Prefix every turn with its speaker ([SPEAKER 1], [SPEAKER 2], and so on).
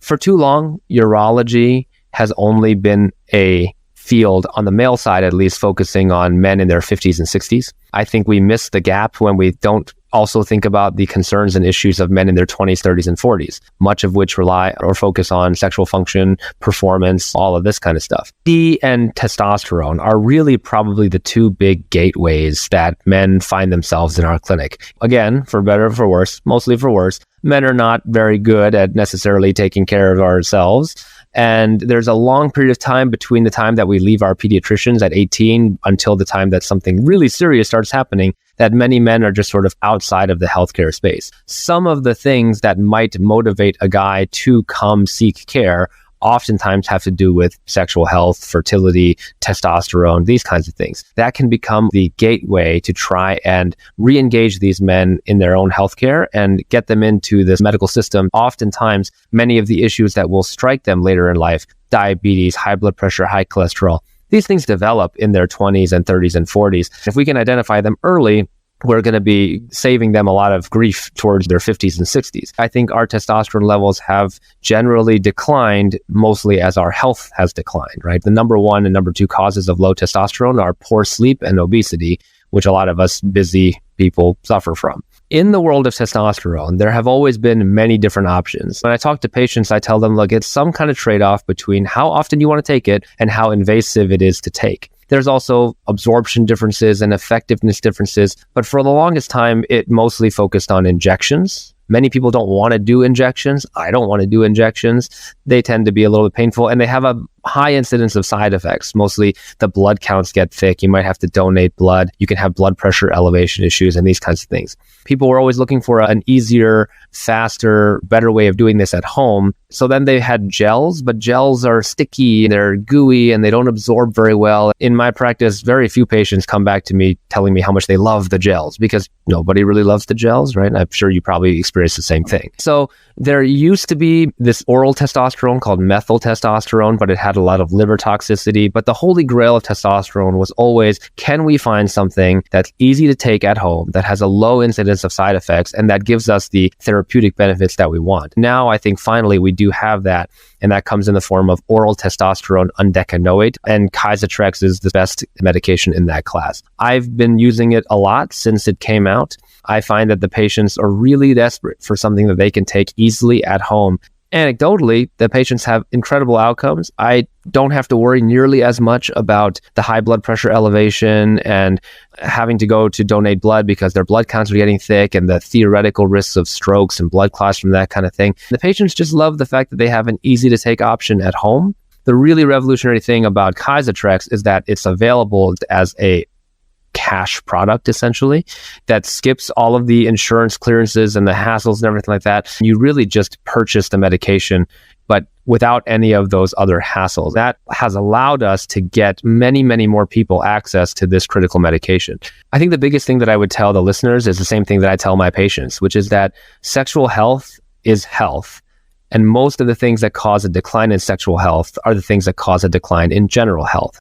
[SPEAKER 1] For too long, urology has only been a field, on the male side at least, focusing on men in their 50s and 60s. I think we miss the gap when we don't also think about the concerns and issues of men in their 20s, 30s, and 40s, much of which rely or focus on sexual function, performance, all of this kind of stuff. D and testosterone are really probably the two big gateways that men find themselves in our clinic. Again, for better or for worse, mostly for worse, men are not very good at necessarily taking care of ourselves. And there's a long period of time between the time that we leave our pediatricians at 18 until the time that something really serious starts happening, that many men are just sort of outside of the healthcare space. Some of the things that might motivate a guy to come seek care oftentimes have to do with sexual health, fertility, testosterone, these kinds of things. That can become the gateway to try and re-engage these men in their own healthcare and get them into this medical system. Oftentimes, many of the issues that will strike them later in life, diabetes, high blood pressure, high cholesterol, these things develop in their 20s and 30s and 40s. If we can identify them early, we're going to be saving them a lot of grief towards their 50s and 60s. I think our testosterone levels have generally declined mostly as our health has declined, right? The number one and number two causes of low testosterone are poor sleep and obesity, which a lot of us busy people suffer from. In the world of testosterone, there have always been many different options. When I talk to patients, I tell them, look, it's some kind of trade-off between how often you want to take it and how invasive it is to take. There's also absorption differences and effectiveness differences, but for the longest time, it mostly focused on injections. Many people don't want to do injections. I don't want to do injections. They tend to be a little bit painful, and they have a high incidence of side effects. Mostly the blood counts get thick. You might have to donate blood. You can have blood pressure elevation issues and these kinds of things. People were always looking for an easier, faster, better way of doing this at home. So then they had gels, but gels are sticky, they're gooey, and they don't absorb very well. In my practice, very few patients come back to me telling me how much they love the gels, because nobody really loves the gels, right? I'm sure you probably experienced the same thing. So there used to be this oral testosterone called methyl testosterone, but it had a lot of liver toxicity. But the holy grail of testosterone was always, can we find something that's easy to take at home, that has a low incidence of side effects, and that gives us the therapeutic benefits that we want? Now, I think finally we do have that, and that comes in the form of oral testosterone undecanoate, and Kysotrex is the best medication in that class. I've been using it a lot since it came out. I find that the patients are really desperate for something that they can take easily at home. Anecdotally, the patients have incredible outcomes. I don't have to worry nearly as much about the high blood pressure elevation and having to go to donate blood because their blood counts are getting thick and the theoretical risks of strokes and blood clots from that kind of thing. The patients just love the fact that they have an easy to take option at home. The really revolutionary thing about Kysotrex is that it's available as a cash product, essentially, that skips all of the insurance clearances and the hassles and everything like that. You really just purchase the medication, but without any of those other hassles. That has allowed us to get many, many more people access to this critical medication. I think the biggest thing that I would tell the listeners is the same thing that I tell my patients, which is that sexual health is health. And most of the things that cause a decline in sexual health are the things that cause a decline in general health.